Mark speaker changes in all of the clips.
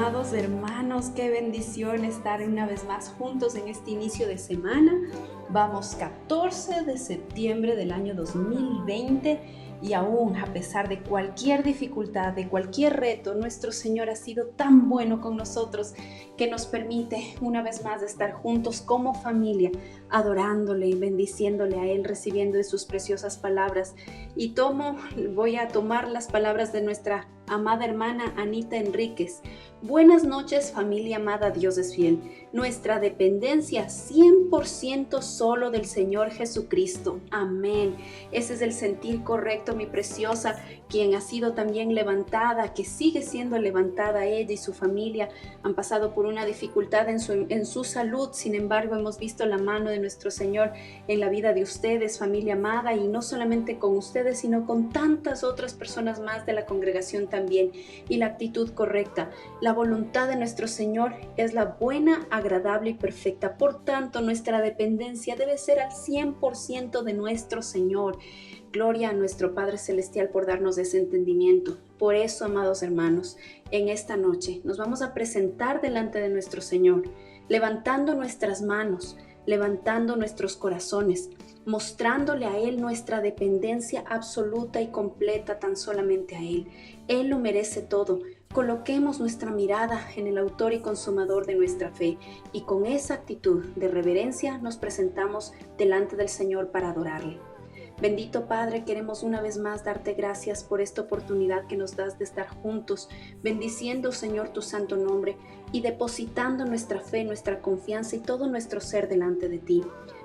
Speaker 1: amados hermanos, qué bendición estar una vez más juntos en este inicio de semana. Vamos 14 de septiembre del año 2020 y aún a pesar de cualquier dificultad, de cualquier reto, nuestro Señor ha sido tan bueno con nosotros que nos permite una vez más estar juntos como familia, adorándole y bendiciéndole a Él, recibiendo de sus preciosas palabras. Y voy a tomar las palabras de nuestra amada hermana Anita Enríquez. Buenas noches, familia amada, Dios es fiel. Nuestra dependencia 100% solo del Señor Jesucristo. Amén. Ese es el sentir correcto, mi preciosa, quien ha sido también levantada, que sigue siendo levantada. Ella y su familia han pasado por una dificultad en su salud. Sin embargo, hemos visto la mano de nuestro Señor en la vida de ustedes, familia amada, y no solamente con ustedes, sino con tantas otras personas más de la congregación también. Y la actitud correcta, la voluntad de nuestro Señor es la buena, agradable y perfecta. Por tanto, nuestra dependencia debe ser al 100% de nuestro Señor. Gloria a nuestro Padre Celestial por darnos ese entendimiento. Por eso, amados hermanos, en esta noche nos vamos a presentar delante de nuestro Señor, levantando nuestras manos, levantando nuestros corazones, mostrándole a Él nuestra dependencia absoluta y completa tan solamente a Él. Él lo merece todo. Coloquemos nuestra mirada en el autor y consumador de nuestra fe y con esa actitud de reverencia nos presentamos delante del Señor para adorarle. Bendito Padre, queremos una vez más darte gracias por esta oportunidad que nos das de estar juntos, bendiciendo, Señor, tu santo nombre y depositando nuestra fe, nuestra confianza y todo nuestro ser delante de ti.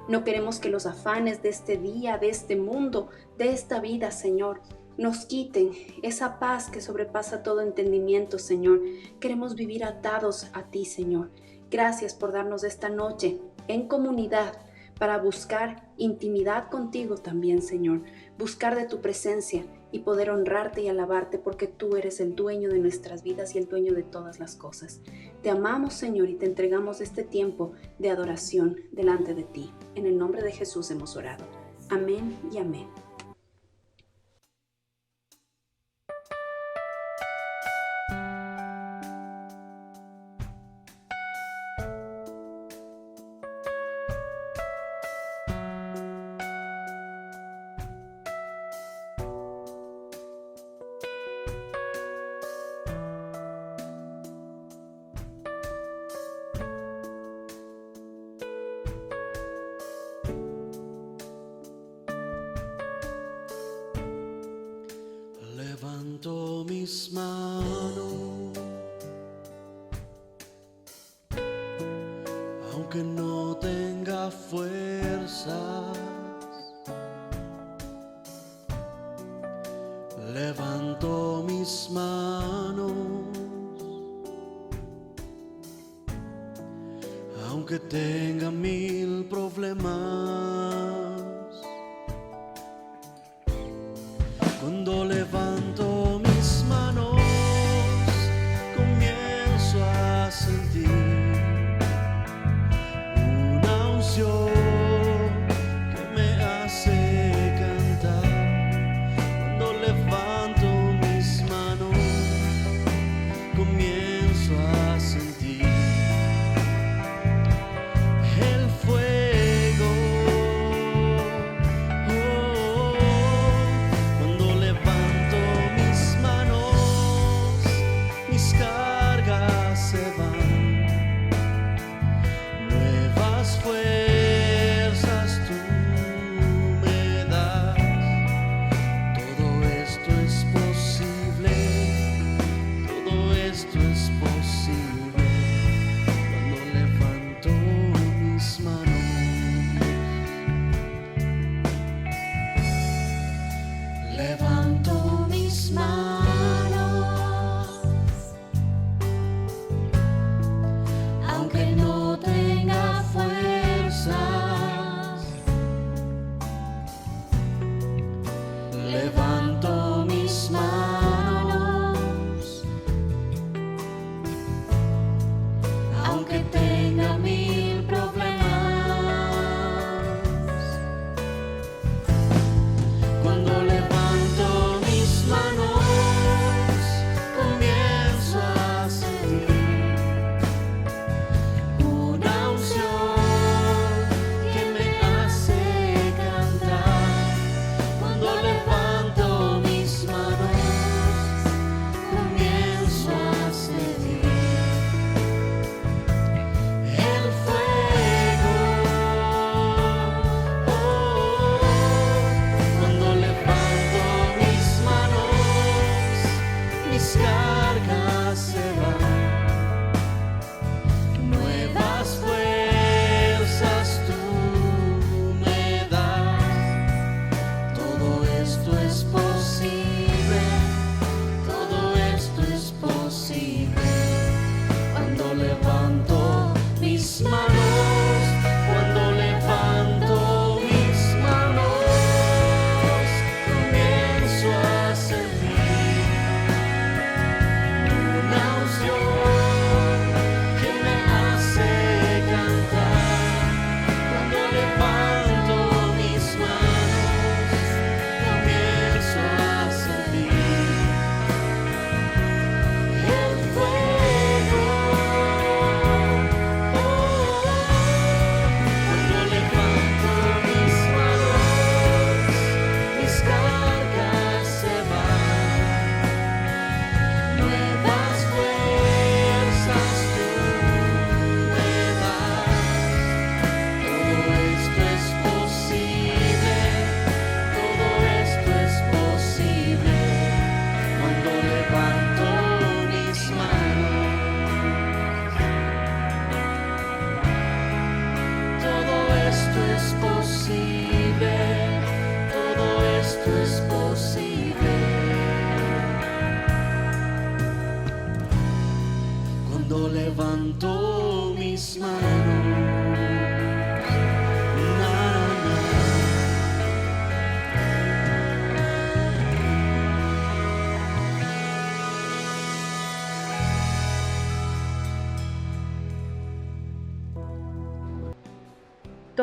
Speaker 1: No queremos que los afanes de este día, de este mundo, de esta vida, Señor, nos quiten esa paz que sobrepasa todo entendimiento, Señor. Queremos vivir atados a ti, Señor. Gracias por darnos esta noche en comunidad para buscar intimidad contigo también, Señor. Buscar de tu presencia y poder honrarte y alabarte porque tú eres el dueño de nuestras vidas y el dueño de todas las cosas. Te amamos, Señor, y te entregamos este tiempo de adoración delante de ti. En el nombre de Jesús hemos orado. Amén y amén.
Speaker 2: Levanto mis manos, aunque no tenga fuerzas. Levanto mis manos, aunque tenga 1000 problemas. Cuando levanto mis manos, comienzo a sentir una unción que me hace cantar. Cuando levanto mis manos, comienzo a sentir el fuego. Cuando levanto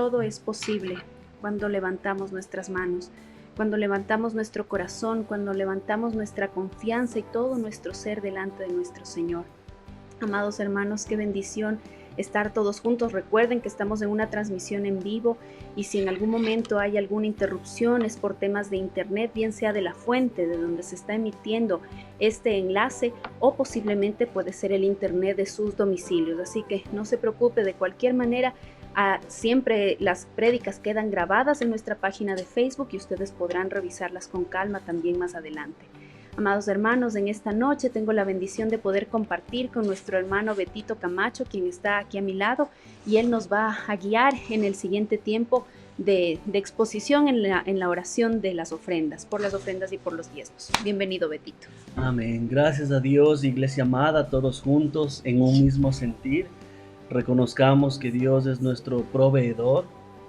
Speaker 1: todo es posible cuando levantamos nuestras manos, cuando levantamos nuestro corazón, cuando levantamos nuestra confianza y todo nuestro ser delante de nuestro Señor. Amados hermanos, qué bendición estar todos juntos. Recuerden que estamos en una transmisión en vivo y si en algún momento hay alguna interrupción es por temas de internet, bien sea de la fuente de donde se está emitiendo este enlace o posiblemente puede ser el internet de sus domicilios. Así que no se preocupe, de cualquier manera, siempre las prédicas quedan grabadas en nuestra página de Facebook y ustedes podrán revisarlas con calma también más adelante. Amados hermanos, en esta noche tengo la bendición de poder compartir con nuestro hermano Betito Camacho, quien está aquí a mi lado, y él nos va a guiar en el siguiente tiempo de exposición en la oración de las ofrendas, por las ofrendas y por los diezmos. Bienvenido, Betito.
Speaker 3: Amén. Gracias a Dios, iglesia amada, todos juntos en un mismo sentir. Reconozcamos que Dios es nuestro proveedor,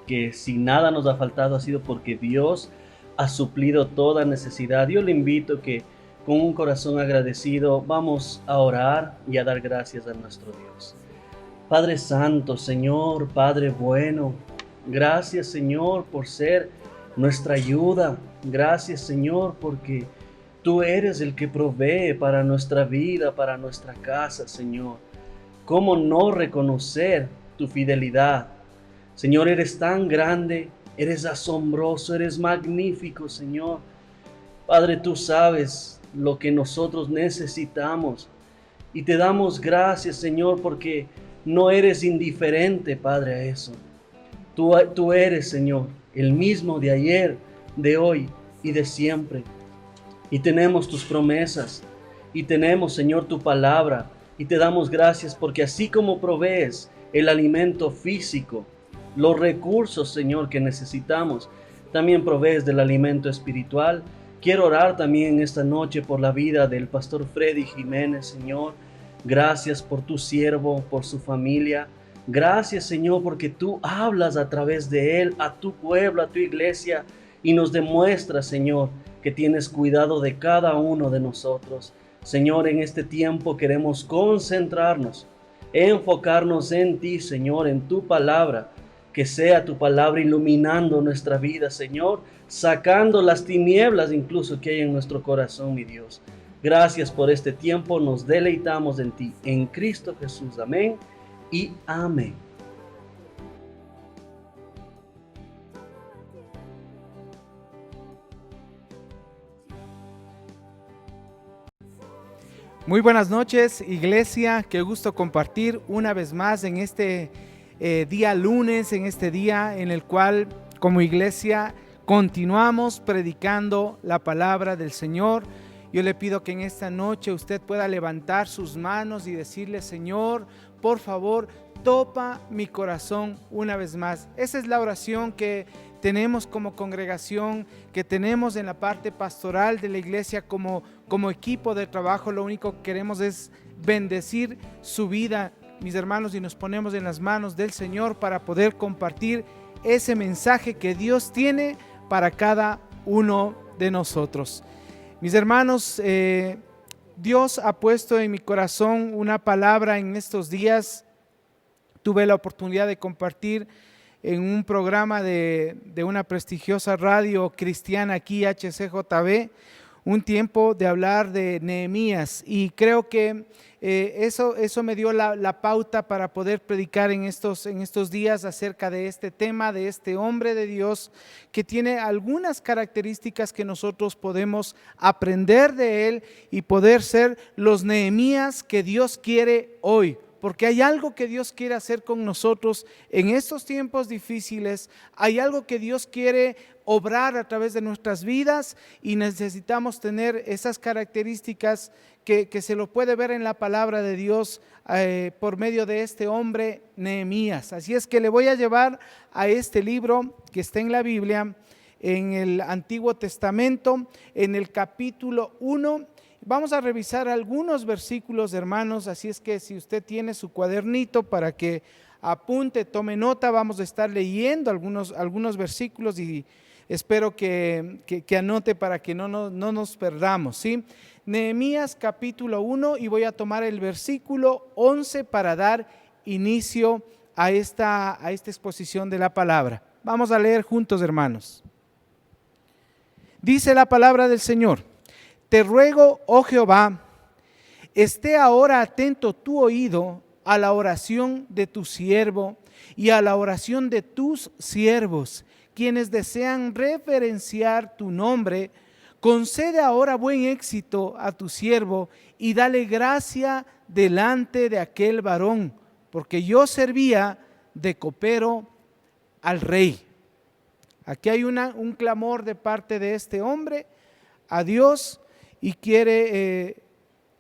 Speaker 3: que si nada nos ha faltado ha sido porque Dios ha suplido toda necesidad. Yo le invito que con un corazón agradecido vamos a orar y a dar gracias a nuestro Dios. Padre Santo, Señor, Padre bueno, gracias Señor por ser nuestra ayuda. Gracias Señor porque Tú eres el que provee para nuestra vida, para nuestra casa, Señor. ¿Cómo no reconocer Tu fidelidad? Señor, eres tan grande, eres asombroso, eres magnífico, Señor. Padre, Tú sabes lo que nosotros necesitamos y Te damos gracias, Señor, porque no eres indiferente, Padre, a eso. Tú eres, Señor, el mismo de ayer, de hoy y de siempre. Y tenemos Tus promesas y tenemos, Señor, Tu palabra y Te damos gracias porque así como provees el alimento físico, los recursos, Señor, que necesitamos, también provees del alimento espiritual. Quiero orar también esta noche por la vida del pastor Freddy Jiménez, Señor. Gracias por Tu siervo, por su familia. Gracias, Señor, porque Tú hablas a través de él, a Tu pueblo, a Tu iglesia, y nos demuestras, Señor, que tienes cuidado de cada uno de nosotros. Señor, en este tiempo queremos concentrarnos, enfocarnos en Ti, Señor, en Tu palabra. Que sea Tu palabra iluminando nuestra vida, Señor, sacando las tinieblas incluso que hay en nuestro corazón, mi Dios. Gracias por este tiempo, nos deleitamos en Ti, en Cristo Jesús. Amén y amén.
Speaker 4: Muy buenas noches, iglesia. Qué gusto compartir una vez más en este día lunes, en este día en el cual como iglesia continuamos predicando la palabra del Señor. Yo le pido que en esta noche usted pueda levantar sus manos y decirle: Señor, por favor, topa mi corazón una vez más. Esa es la oración que tenemos como congregación, que tenemos en la parte pastoral de la iglesia como equipo de trabajo. Lo único que queremos es bendecir su vida, mis hermanos, y nos ponemos en las manos del Señor para poder compartir ese mensaje que Dios tiene para cada uno de nosotros. Mis hermanos, Dios ha puesto en mi corazón una palabra en estos días. Tuve la oportunidad de compartir en un programa de una prestigiosa radio cristiana aquí, HCJB, un tiempo de hablar de Nehemías, y creo que eso me dio la pauta para poder predicar en estos días acerca de este tema, de este hombre de Dios que tiene algunas características que nosotros podemos aprender de él y poder ser los Nehemías que Dios quiere hoy. Porque hay algo que Dios quiere hacer con nosotros en estos tiempos difíciles, hay algo que Dios quiere obrar a través de nuestras vidas y necesitamos tener esas características que se lo puede ver en la palabra de Dios por medio de este hombre Nehemías. Así es que le voy a llevar a este libro que está en la Biblia, en el Antiguo Testamento, en el capítulo 1. Vamos a revisar algunos versículos, hermanos, así es que si usted tiene su cuadernito para que apunte, tome nota, vamos a estar leyendo algunos versículos y espero que anote para que no nos perdamos, ¿sí? Nehemías capítulo 1 y voy a tomar el versículo 11 para dar inicio a esta exposición de la palabra. Vamos a leer juntos, hermanos. Dice la palabra del Señor: te ruego, oh Jehová, esté ahora atento tu oído a la oración de tu siervo y a la oración de tus siervos, quienes desean reverenciar tu nombre. Concede ahora buen éxito a tu siervo y dale gracia delante de aquel varón, porque yo servía de copero al rey. Aquí hay un clamor de parte de este hombre a Dios y quiere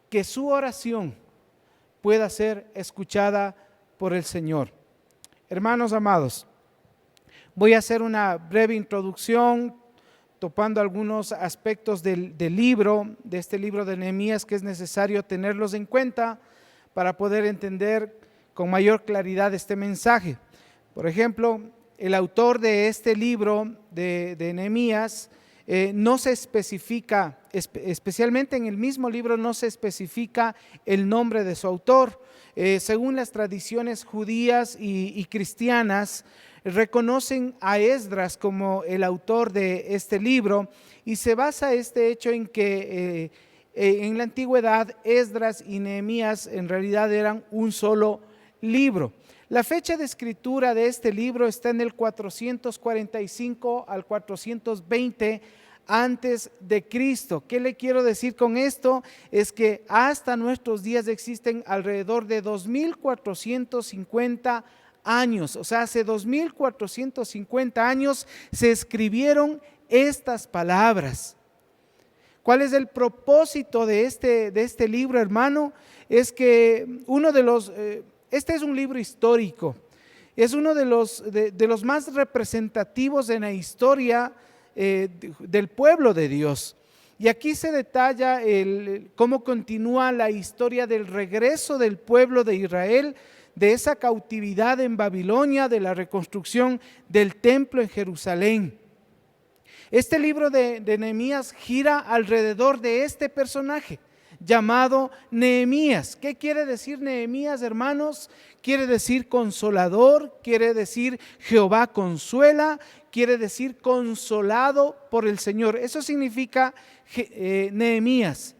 Speaker 4: que su oración pueda ser escuchada por el Señor. Hermanos amados, voy a hacer una breve introducción topando algunos aspectos de este libro de Nehemías, que es necesario tenerlos en cuenta para poder entender con mayor claridad este mensaje. Por ejemplo, el autor de este libro de Nehemías no se especifica, especialmente en el mismo libro no se especifica el nombre de su autor. Según las tradiciones judías y cristianas, reconocen a Esdras como el autor de este libro, y se basa este hecho en que en la antigüedad Esdras y Nehemías en realidad eran un solo libro. La fecha de escritura de este libro está en el 445 al 420 antes de Cristo. ¿Qué le quiero decir con esto? Es que hasta nuestros días existen alrededor de 2450 años, o sea, hace 2450 años se escribieron estas palabras. ¿Cuál es el propósito de este libro, hermano? Es que este es un libro histórico, es uno de los más representativos en la historia del pueblo de Dios. Y aquí se detalla cómo continúa la historia del regreso del pueblo de Israel de esa cautividad en Babilonia, de la reconstrucción del templo en Jerusalén. Este libro de Nehemías gira alrededor de este personaje llamado Nehemías. ¿Qué quiere decir Nehemías, hermanos? Quiere decir consolador, quiere decir Jehová consuela, quiere decir consolado por el Señor. Eso significa Nehemías.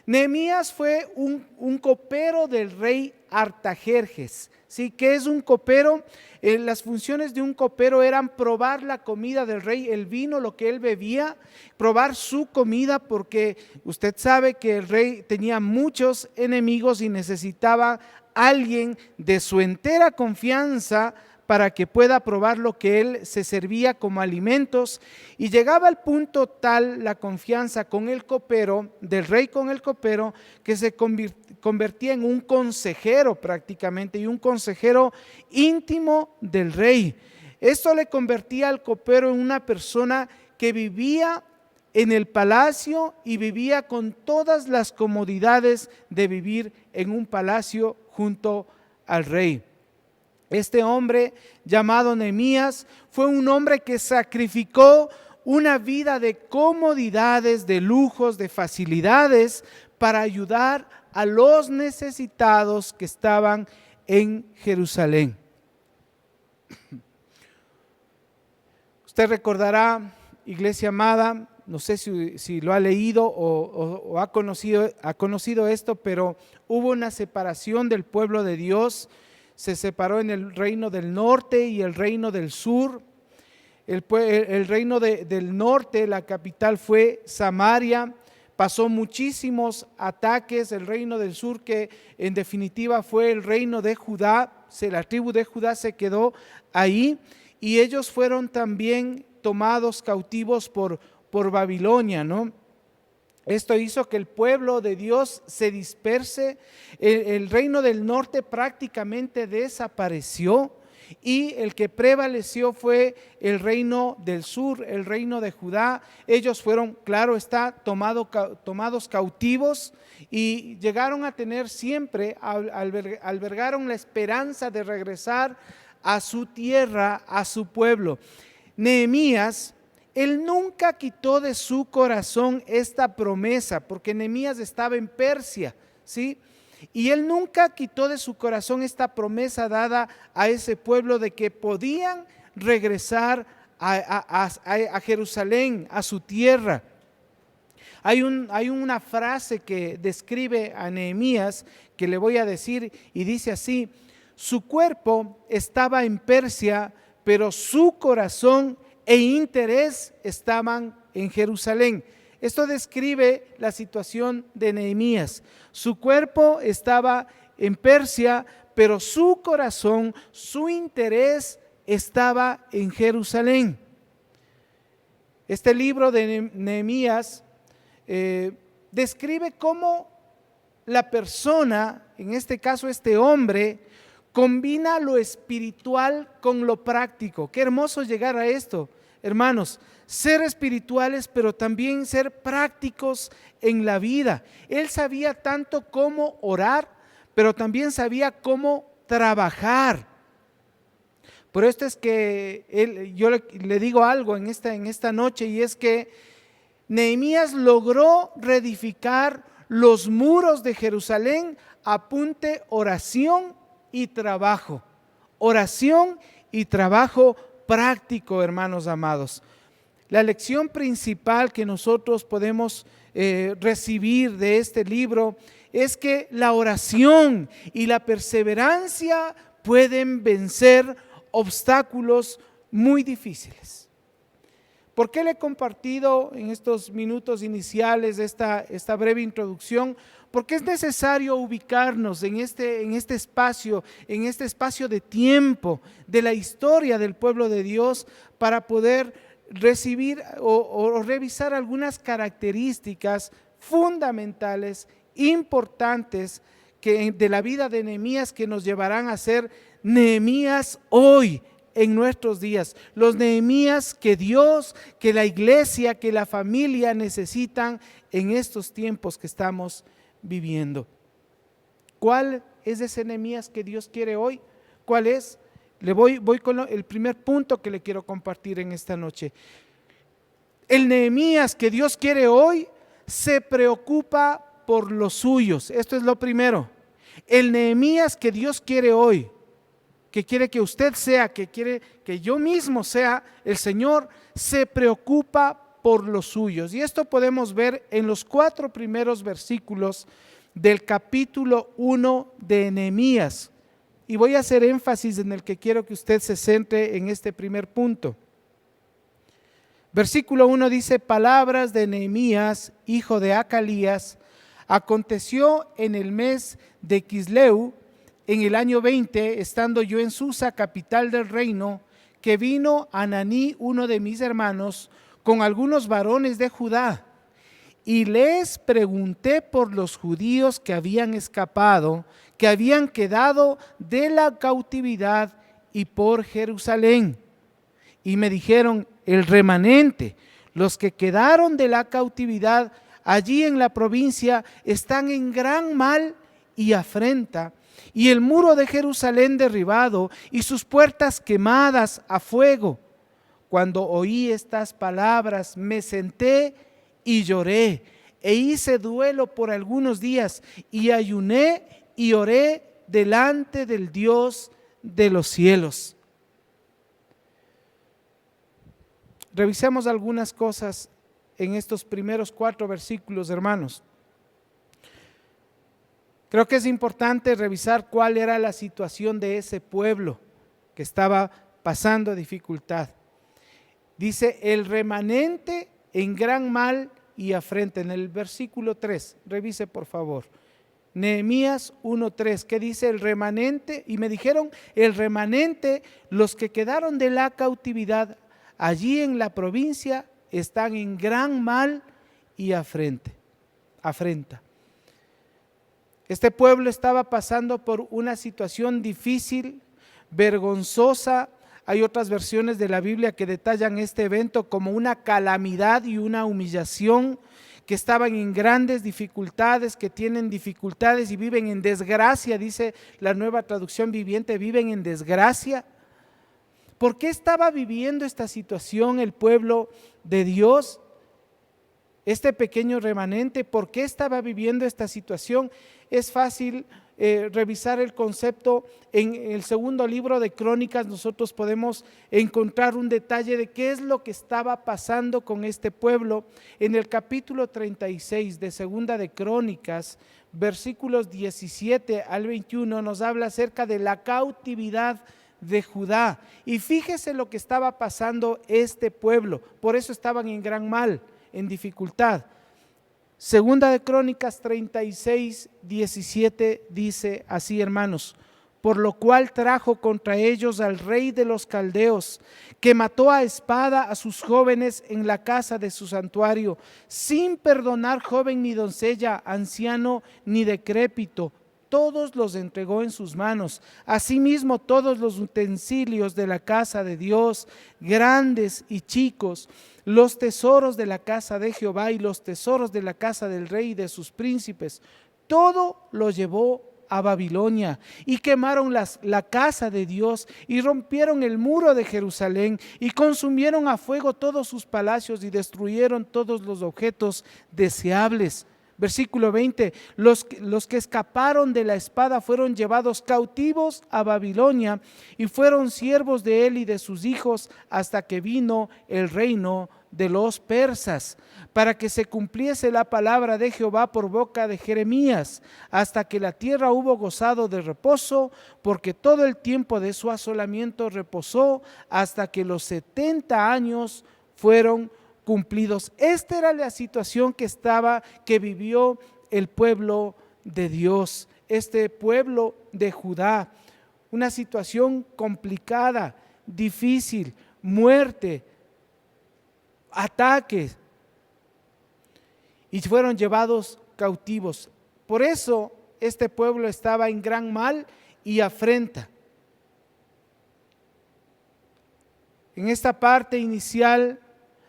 Speaker 4: Nehemías fue un copero del rey Artajerjes. ¿Sí? ¿Qué es un copero? Las funciones de un copero eran probar la comida del rey, el vino, lo que él bebía, probar su comida, porque usted sabe que el rey tenía muchos enemigos y necesitaba alguien de su entera confianza para que pueda probar lo que él se servía como alimentos. Y llegaba al punto tal la confianza con el copero, del rey con el copero, que se convertía en un consejero prácticamente, y un consejero íntimo del rey. Esto le convertía al copero en una persona que vivía en el palacio y vivía con todas las comodidades de vivir en un palacio junto al rey. Este hombre llamado Nehemías fue un hombre que sacrificó una vida de comodidades, de lujos, de facilidades para ayudar a los necesitados que estaban en Jerusalén. Usted recordará, iglesia amada, no sé si lo ha leído o ha conocido esto, pero hubo una separación del pueblo de Dios. Se separó en el reino del norte y el reino del sur. El reino del norte, la capital fue Samaria, pasó muchísimos ataques. El reino del sur, que en definitiva fue el reino de Judá, la tribu de Judá se quedó ahí, y ellos fueron también tomados cautivos por Babilonia, ¿no? Esto hizo que el pueblo de Dios se disperse. El reino del norte prácticamente desapareció, y el que prevaleció fue el reino del sur, el reino de Judá. Ellos fueron, claro está, tomados cautivos, y llegaron a tener siempre, albergaron la esperanza de regresar a su tierra, a su pueblo. Nehemías, él nunca quitó de su corazón esta promesa, porque Nehemías estaba en Persia, ¿sí? Y Él nunca quitó de su corazón esta promesa dada a ese pueblo de que podían regresar a Jerusalén, a su tierra. Hay una frase que describe a Nehemías que le voy a decir y dice así: su cuerpo estaba en Persia, pero su corazón e interés estaban en Jerusalén. Esto describe la situación de Nehemías. Su cuerpo estaba en Persia, pero su corazón, su interés estaba en Jerusalén. Este libro de Nehemías describe cómo la persona, en este caso este hombre, combina lo espiritual con lo práctico. Qué hermoso llegar a esto, hermanos, ser espirituales pero también ser prácticos en la vida. Él sabía tanto cómo orar, pero también sabía cómo trabajar. Por esto es que yo le digo algo en esta noche, y es que Nehemías logró reedificar los muros de Jerusalén a punta de oración y trabajo. Oración y trabajo práctico, hermanos amados. La lección principal que nosotros podemos recibir de este libro es que la oración y la perseverancia pueden vencer obstáculos muy difíciles. ¿Por qué le he compartido en estos minutos iniciales de esta breve introducción? Porque es necesario ubicarnos en este espacio de tiempo de la historia del pueblo de Dios para poder recibir o revisar algunas características fundamentales, importantes de la vida de Nehemías, que nos llevarán a ser Nehemías hoy en nuestros días, los Nehemías que Dios, que la iglesia, que la familia necesitan en estos tiempos que estamos viviendo. ¿Cuál es ese Nehemías que Dios quiere hoy? ¿Cuál es? Voy con el primer punto que le quiero compartir en esta noche. El Nehemías que Dios quiere hoy se preocupa por los suyos. Esto es lo primero. El Nehemías que Dios quiere hoy, que quiere que usted sea, que quiere que yo mismo sea, el Señor se preocupa por los suyos. Y esto podemos ver en los 4 primeros versículos del capítulo 1 de Nehemías. Y voy a hacer énfasis en el que quiero que usted se centre en este primer punto. Versículo 1 dice: palabras de Nehemías, hijo de Acalías. Aconteció en el mes de Quisleu, en el año 20, estando yo en Susa, capital del reino, que vino Ananí, uno de mis hermanos, con algunos varones de Judá, y les pregunté por los judíos que habían escapado, que habían quedado de la cautividad, y por Jerusalén. Y me dijeron: el remanente, los que quedaron de la cautividad allí en la provincia, están en gran mal y afrenta, y el muro de Jerusalén derribado, y sus puertas quemadas a fuego. Cuando oí estas palabras, me senté y lloré, e hice duelo por algunos días, y ayuné y oré delante del Dios de los cielos. Revisemos algunas cosas en estos primeros 4 versículos, hermanos. Creo que es importante revisar cuál era la situación de ese pueblo que estaba pasando dificultad. Dice: el remanente en gran mal y afrenta. En el versículo 3, revise por favor. Nehemías 1:3, ¿qué dice? El remanente, y me dijeron: el remanente, los que quedaron de la cautividad allí en la provincia, están en gran mal y afrenta. Este pueblo estaba pasando por una situación difícil, vergonzosa. Hay otras versiones de la Biblia que detallan este evento como una calamidad y una humillación, que estaban en grandes dificultades, que tienen dificultades y viven en desgracia, dice la Nueva Traducción Viviente, viven en desgracia. ¿Por qué estaba viviendo esta situación el pueblo de Dios? este pequeño remanente, ¿por qué estaba viviendo esta situación? Es fácil revisar el concepto. En el segundo libro de Crónicas nosotros podemos encontrar un detalle de qué es lo que estaba pasando con este pueblo. En el capítulo 36 de segunda de Crónicas, versículos 17 al 21, nos habla acerca de la cautividad de Judá. Y fíjese lo que estaba pasando este pueblo, por eso estaban en gran mal, en dificultad. Segunda de Crónicas 36, 17 dice así, hermanos: por lo cual trajo contra ellos al rey de los caldeos, que mató a espada a sus jóvenes en la casa de su santuario, sin perdonar joven ni doncella, anciano ni decrépito. Todos los entregó en sus manos. Asimismo, todos los utensilios de la casa de Dios, grandes y chicos, los tesoros de la casa de Jehová y los tesoros de la casa del rey y de sus príncipes, todo lo llevó a Babilonia, y quemaron la casa de Dios, y rompieron el muro de Jerusalén, y consumieron a fuego todos sus palacios, y destruyeron todos los objetos deseables. Versículo 20, los que escaparon de la espada fueron llevados cautivos a Babilonia, y fueron siervos de él y de sus hijos hasta que vino el reino de los persas, para que se cumpliese la palabra de Jehová por boca de Jeremías, hasta que la tierra hubo gozado de reposo, porque todo el tiempo de su asolamiento reposó, hasta que los 70 años fueron cumplidos. Esta era la situación que vivió el pueblo de Dios, este pueblo de Judá, una situación complicada, difícil, muerte, ataques, y fueron llevados cautivos. Por eso este pueblo estaba en gran mal y afrenta. En esta parte inicial,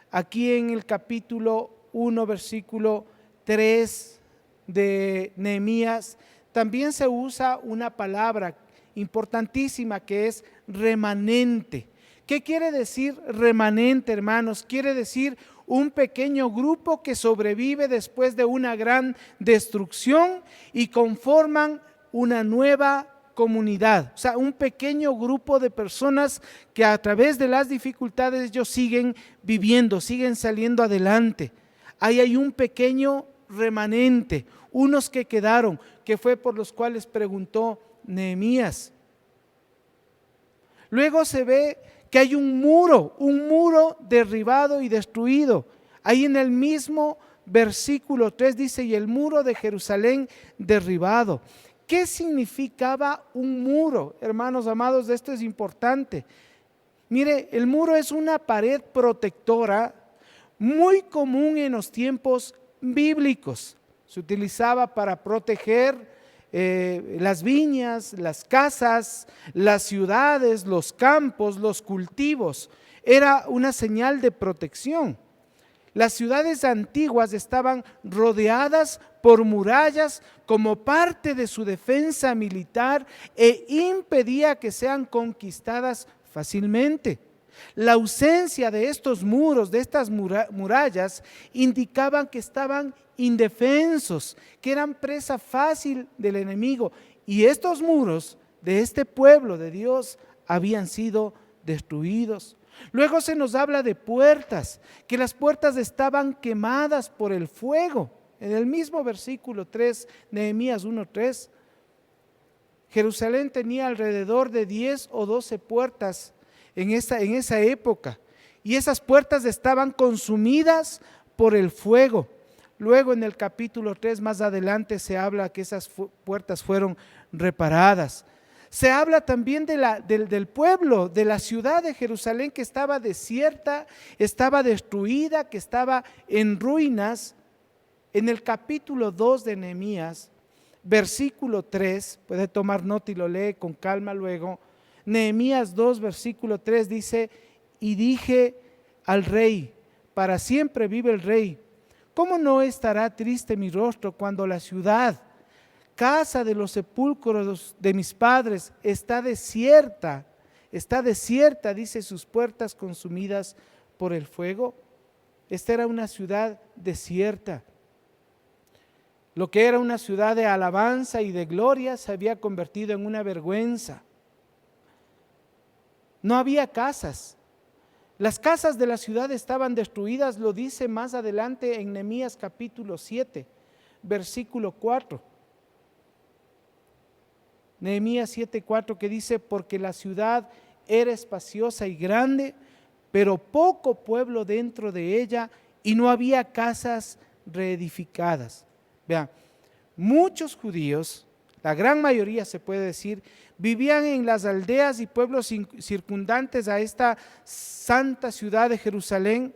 Speaker 4: aquí en el capítulo 1, versículo 3 de Nehemías, también se usa una palabra importantísima que es remanente. ¿Qué quiere decir remanente, hermanos? Quiere decir un pequeño grupo que sobrevive después de una gran destrucción y conforman una nueva comunidad. O sea, un pequeño grupo de personas que a través de las dificultades ellos siguen viviendo, siguen saliendo adelante. Ahí hay un pequeño remanente, unos que quedaron, que fue por los cuales preguntó Nehemías. Luego se ve que hay un muro derribado y destruido. Ahí en el mismo versículo 3 dice: y el muro de Jerusalén derribado. ¿Qué significaba un muro? Hermanos amados, esto es importante. Mire, el muro es una pared protectora muy común en los tiempos bíblicos. Se utilizaba para proteger las viñas, las casas, las ciudades, los campos, los cultivos. Era una señal de protección. Las ciudades antiguas estaban rodeadas por murallas como parte de su defensa militar e impedía que sean conquistadas fácilmente. La ausencia de estos muros, de estas murallas, indicaban que estaban indefensos, que eran presa fácil del enemigo. Y estos muros de este pueblo de Dios habían sido destruidos. Luego se nos habla de puertas, que las puertas estaban quemadas por el fuego. En el mismo versículo 3, Nehemías 1:3, Jerusalén tenía alrededor de 10 o 12 puertas en esa época, y esas puertas estaban consumidas por el fuego. Luego en el capítulo 3 más adelante se habla que esas puertas fueron reparadas. Se habla también del pueblo, de la ciudad de Jerusalén, que estaba desierta, estaba destruida, que estaba en ruinas. En el capítulo 2 de Nehemías, versículo 3, puede tomar nota y lo lee con calma luego. Nehemías 2, versículo 3 dice: y dije al rey, para siempre vive el rey, ¿cómo no estará triste mi rostro cuando la ciudad, casa de los sepulcros de mis padres, está desierta, dice, sus puertas consumidas por el fuego? Esta era una ciudad desierta. Lo que era una ciudad de alabanza y de gloria se había convertido en una vergüenza. No había casas. Las casas de la ciudad estaban destruidas, lo dice más adelante en Nehemías capítulo 7, versículo 4. Nehemías 7:4, que dice: porque la ciudad era espaciosa y grande, pero poco pueblo dentro de ella, y no había casas reedificadas. Vean, muchos judíos, la gran mayoría se puede decir, vivían en las aldeas y pueblos circundantes a esta santa ciudad de Jerusalén.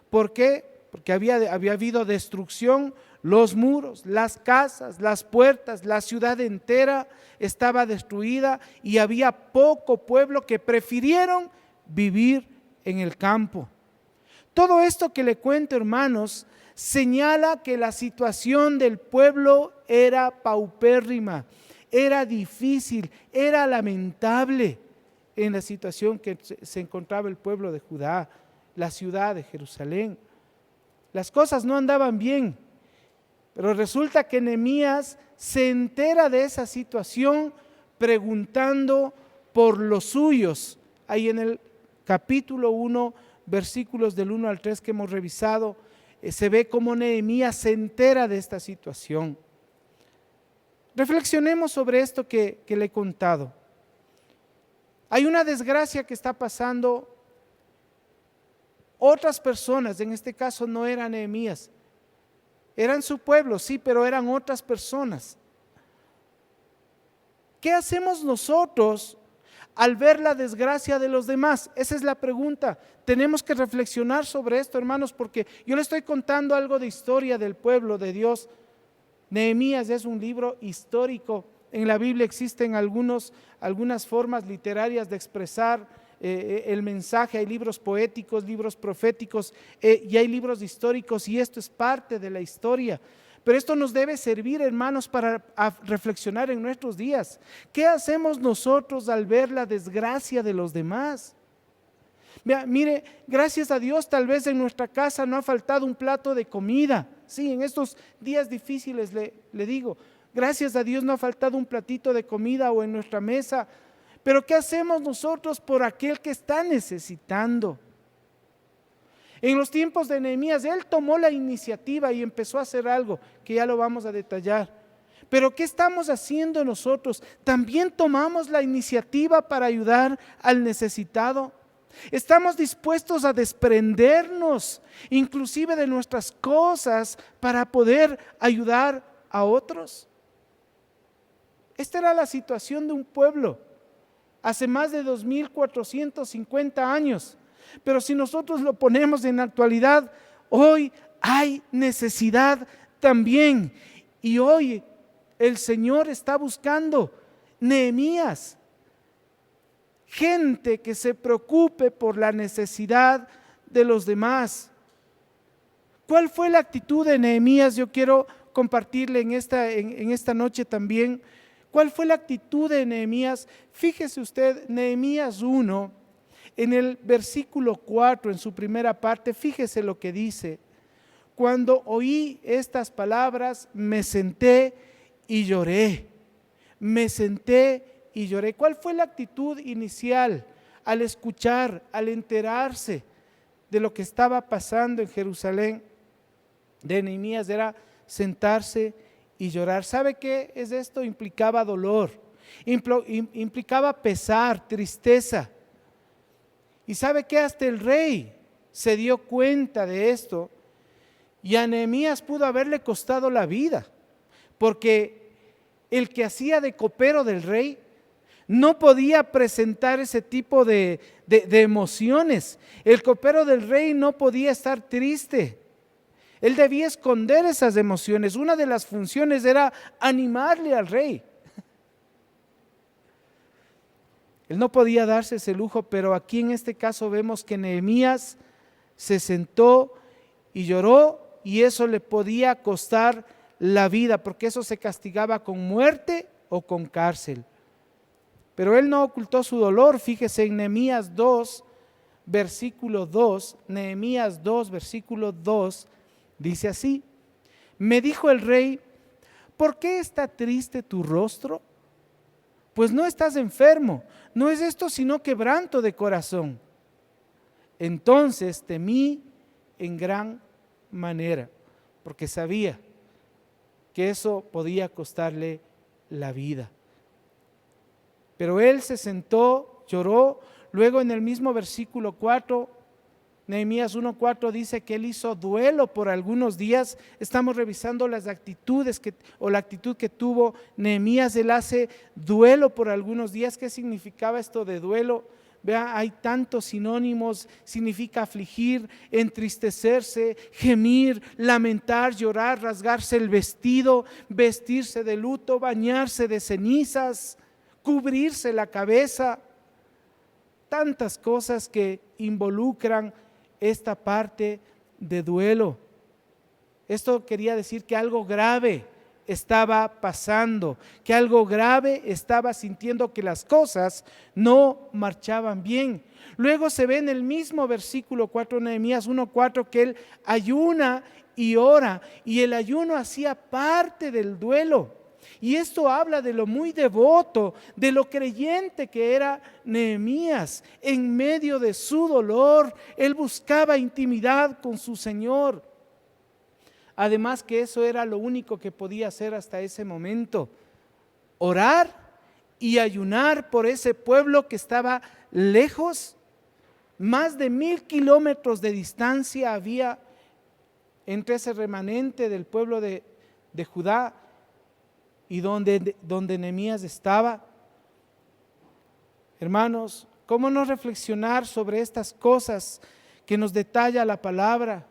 Speaker 4: ¿Por qué? Porque había habido destrucción. Los muros, las casas, las puertas, la ciudad entera estaba destruida y había poco pueblo que prefirieron vivir en el campo. Todo esto que le cuento, hermanos, señala que la situación del pueblo era paupérrima, era difícil, era lamentable en la situación que se encontraba el pueblo de Judá, la ciudad de Jerusalén. Las cosas no andaban bien, pero resulta que Nehemías se entera de esa situación preguntando por los suyos. Ahí en el capítulo 1, versículos del 1 al 3 que hemos revisado, se ve cómo Nehemías se entera de esta situación. Reflexionemos sobre esto que le he contado. Hay una desgracia que está pasando. Otras personas, en este caso no era Nehemías, eran su pueblo, sí, pero eran otras personas. ¿Qué hacemos nosotros al ver la desgracia de los demás? Esa es la pregunta. Tenemos que reflexionar sobre esto, hermanos, porque yo le estoy contando algo de historia del pueblo de Dios. Nehemías es un libro histórico. En la Biblia existen algunas formas literarias de expresar el mensaje. Hay libros poéticos, libros proféticos y hay libros históricos, y esto es parte de la historia. Pero esto nos debe servir, hermanos, para reflexionar en nuestros días. ¿Qué hacemos nosotros al ver la desgracia de los demás? Mire, gracias a Dios, tal vez en nuestra casa no ha faltado un plato de comida. Sí, en estos días difíciles le digo, gracias a Dios no ha faltado un platito de comida o en nuestra mesa. Pero ¿qué hacemos nosotros por aquel que está necesitando? En los tiempos de Nehemías, él tomó la iniciativa y empezó a hacer algo que ya lo vamos a detallar. Pero ¿qué estamos haciendo nosotros? ¿También tomamos la iniciativa para ayudar al necesitado? ¿Estamos dispuestos a desprendernos inclusive de nuestras cosas para poder ayudar a otros? Esta era la situación de un pueblo hace más de 2450 años. Pero si nosotros lo ponemos en la actualidad, hoy hay necesidad también. Y hoy el Señor está buscando Nehemías, gente que se preocupe por la necesidad de los demás. ¿Cuál fue la actitud de Nehemías? Yo quiero compartirle en esta noche también. ¿Cuál fue la actitud de Nehemías? Fíjese usted, Nehemías 1, en el versículo 4, en su primera parte, fíjese lo que dice: cuando oí estas palabras, me senté y lloré. Me senté y lloré. ¿Cuál fue la actitud inicial al escuchar, al enterarse de lo que estaba pasando en Jerusalén? De Nehemías era sentarse y llorar. ¿Sabe qué es esto? Implicaba dolor, implicaba pesar, tristeza. Y sabe que hasta el rey se dio cuenta de esto, y a Nehemías pudo haberle costado la vida, porque el que hacía de copero del rey no podía presentar ese tipo de emociones. El copero del rey no podía estar triste. Él debía esconder esas emociones. Una de las funciones era animarle al rey. Él no podía darse ese lujo, pero aquí en este caso vemos que Nehemías se sentó y lloró, y eso le podía costar la vida, porque eso se castigaba con muerte o con cárcel. Pero él no ocultó su dolor. Fíjese en Nehemías 2, versículo 2, Nehemías 2, versículo 2, dice así: me dijo el rey, ¿por qué está triste tu rostro? Pues no estás enfermo, no es esto sino quebranto de corazón. Entonces temí en gran manera, porque sabía que eso podía costarle la vida. Pero él se sentó, lloró. Luego en el mismo versículo 4, Nehemías 1:4 dice que él hizo duelo por algunos días. Estamos revisando las actitudes la actitud que tuvo Nehemías. Él hace duelo por algunos días. ¿Qué significaba esto de duelo? Vea, hay tantos sinónimos. Significa afligir, entristecerse, gemir, lamentar, llorar, rasgarse el vestido, vestirse de luto, bañarse de cenizas, cubrirse la cabeza. Tantas cosas que involucran esta parte de duelo. Esto quería decir que algo grave estaba pasando, que algo grave estaba sintiendo, que las cosas no marchaban bien. Luego se ve en el mismo versículo 4, Nehemías 1:4, que él ayuna y ora, y el ayuno hacía parte del duelo. Y esto habla de lo muy devoto, de lo creyente que era Nehemías. En medio de su dolor, él buscaba intimidad con su Señor. Además que eso era lo único que podía hacer hasta ese momento: orar y ayunar por ese pueblo que estaba lejos. Más de 1000 kilómetros de distancia había entre ese remanente del pueblo de Judá y donde Nehemías estaba. Hermanos, ¿cómo no reflexionar sobre estas cosas que nos detalla la palabra?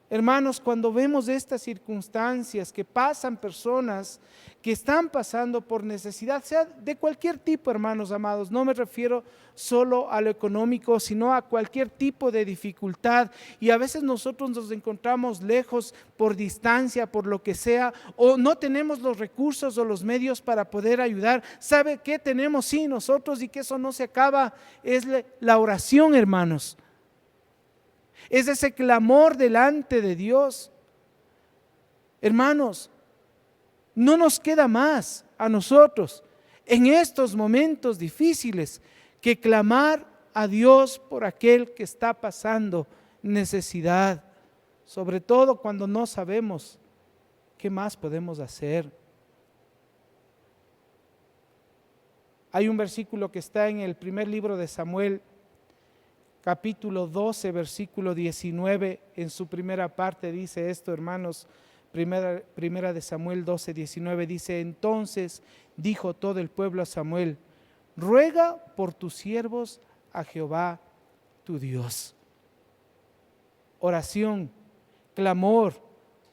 Speaker 4: Hermanos, cuando vemos estas circunstancias que pasan personas que están pasando por necesidad, sea de cualquier tipo, hermanos amados, no me refiero solo a lo económico, sino a cualquier tipo de dificultad, y a veces nosotros nos encontramos lejos por distancia, por lo que sea, o no tenemos los recursos o los medios para poder ayudar. ¿Sabe qué tenemos? Sí, nosotros, y que eso no se acaba, es la oración, hermanos. Es ese clamor delante de Dios. Hermanos, no nos queda más a nosotros en estos momentos difíciles que clamar a Dios por aquel que está pasando necesidad, sobre todo cuando no sabemos qué más podemos hacer. Hay un versículo que está en el primer libro de Samuel, capítulo 12, versículo 19, en su primera parte dice esto, hermanos. Primera de Samuel 12, 19 dice: entonces dijo todo el pueblo a Samuel: ruega por tus siervos a Jehová tu Dios. Oración, clamor,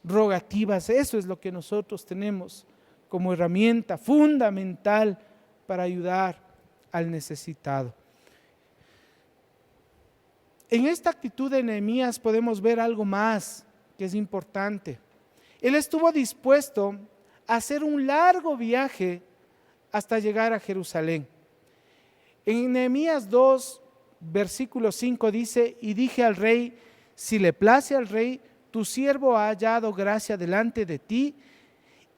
Speaker 4: rogativas, eso es lo que nosotros tenemos como herramienta fundamental para ayudar al necesitado. En esta actitud de Nehemías podemos ver algo más que es importante. Él estuvo dispuesto a hacer un largo viaje hasta llegar a Jerusalén. En Nehemías 2, versículo 5 dice: y dije al rey, si le place al rey, tu siervo ha hallado gracia delante de ti,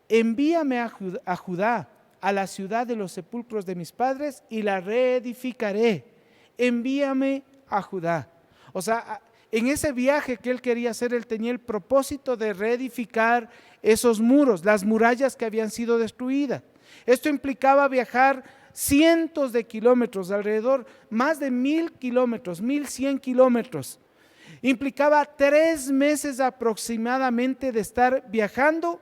Speaker 4: envíame a Judá, a la ciudad de los sepulcros de mis padres, y la reedificaré. Envíame a Judá. O sea, en ese viaje que él quería hacer, él tenía el propósito de reedificar esos muros, las murallas que habían sido destruidas. Esto implicaba viajar cientos de kilómetros, alrededor más de 1000 kilómetros, 1100 kilómetros. Implicaba 3 meses aproximadamente de estar viajando